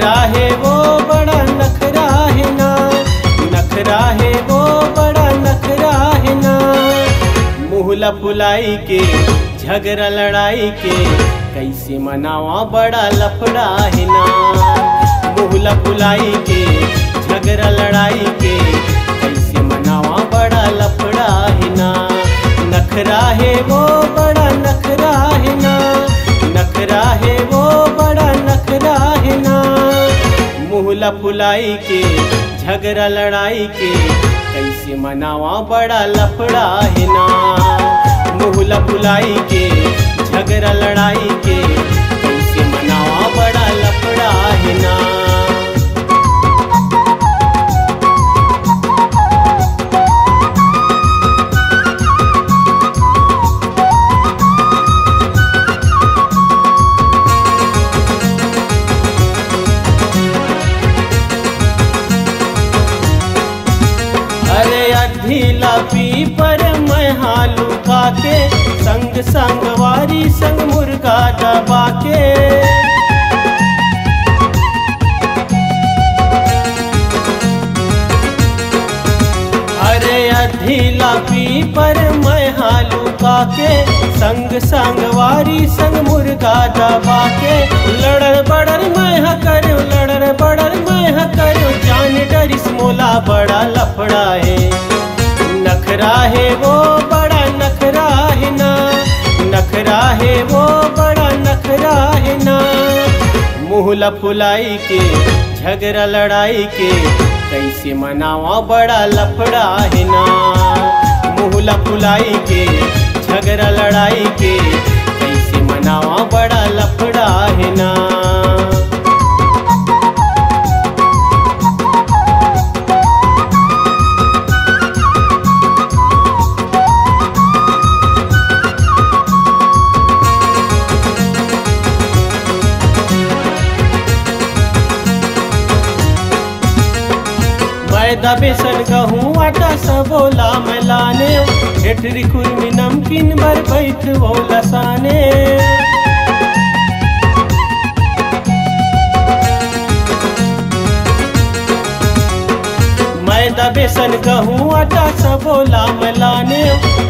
नखरा है वो बड़ा नखरा है ना, नखरा है वो बड़ा नखरा है ना। मुहला फुलाई के झगड़ा लड़ाई के कैसे मनावा बड़ा लफड़ा है ना। मुहला फुलाई के झगड़ा लड़ाई के कैसे मनावा बड़ा लफड़ा है ना। नखरा है वो बड़ा नखरा है ना, नखरा है वो बड़ा नखरा है ना। मुहला फुलाई के झगड़ा लड़ाई के कैसे मनावा बड़ा लफड़ा है ना। मुहला फुलाई के झगड़ा लड़ाई के कैसे मनावा बड़ा लफड़ा है ना। ढीला पी पर मैं हालू खाके संग संगवारी संग मुर्गा दबा के। अरे अधीला पी पर मैं हालू खाके संग संगवारी संग मुर्गा दबा के। लड़र बड़र मैं करो, लड़र बड़र मैं करो, जान डरिस मोला बड़ा लफड़ा है। नखरा है वो बड़ा नखरा है ना, नखरा है वो बड़ा नखरा है ना। मुहला फुलाई के झगड़ा लड़ाई के कैसे मनावा बड़ा लफड़ा है ना। मुहला फुलाई के झगड़ा लड़ाई के कैसे मनावा बड़ा लफड़ा है ना। मैदा बेसन गहूँ आटा सबोला मिलाने, हेठरी खुरमी नमकीन भर बैठ वो लसाने। मैदा बेसन गहूँ आटा सबोला मिलाने,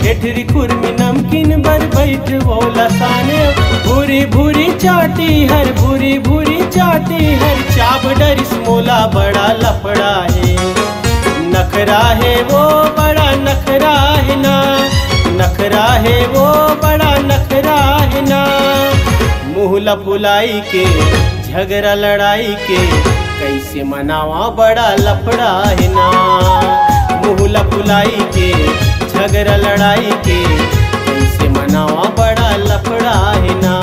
हेठरी खुरमी नमकीन भर बैठ वो लसाने। भूरी भूरी चाटी हर, भूरी भूरी चाटी हर, चाप डरिस मोला बड़ा लफड़ा है। नखरा है वो बड़ा नखरा है ना, नखरा है वो बड़ा नखरा है ना। मुहला फुलाई के झगड़ा लड़ाई के कैसे मनावा बड़ा लफड़ा है ना। मुहला फुलाई के झगड़ा लड़ाई के कैसे मनावा बड़ा लफड़ा है ना।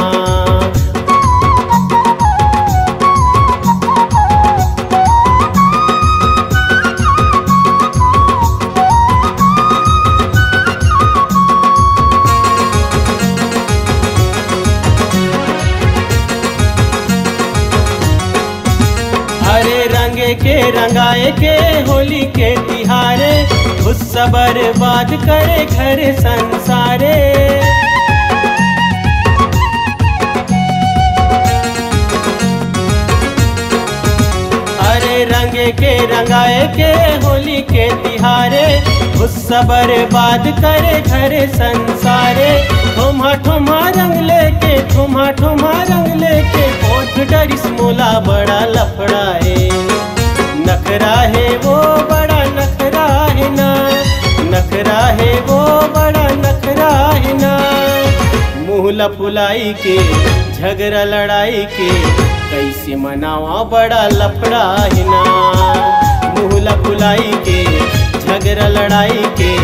रंगे के रंगाए के होली के तिहारे, गुस्सा बर्बाद करे घर संसारे। अरे रंगे के रंगाए के होली के तिहारे, गुस्सा बर्बाद करे घर संसारे। ठुमा ठुमा रंग लेके, ठुमा ठुमा रंग लेके, होठ डरिस मोला बड़ा लफड़ा है। नखरा है वो बड़ा नखरा है ना, नखरा है वो बड़ा नखरा है ना। मुहला फुलाई के झगड़ा लड़ाई के कैसे मनावा बड़ा लफड़ा है ना। मुहला फुलाई के झगड़ा लड़ाई के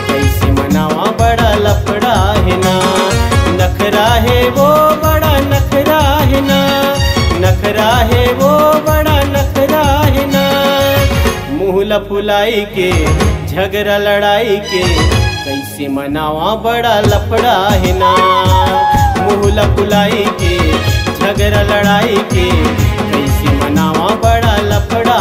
कैसे मनावा बड़ा लफड़ा है ना। नखरा है वो बड़ा नखरा है ना, नखरा है वो बड़ा नखरा है ना। मुहला फुलाई के झगड़ा लड़ाई के कैसे मनावा बड़ा लफड़ा है ना। मुहला फुलाई के झगड़ा लड़ाई के कैसे मनावा बड़ा लफड़ा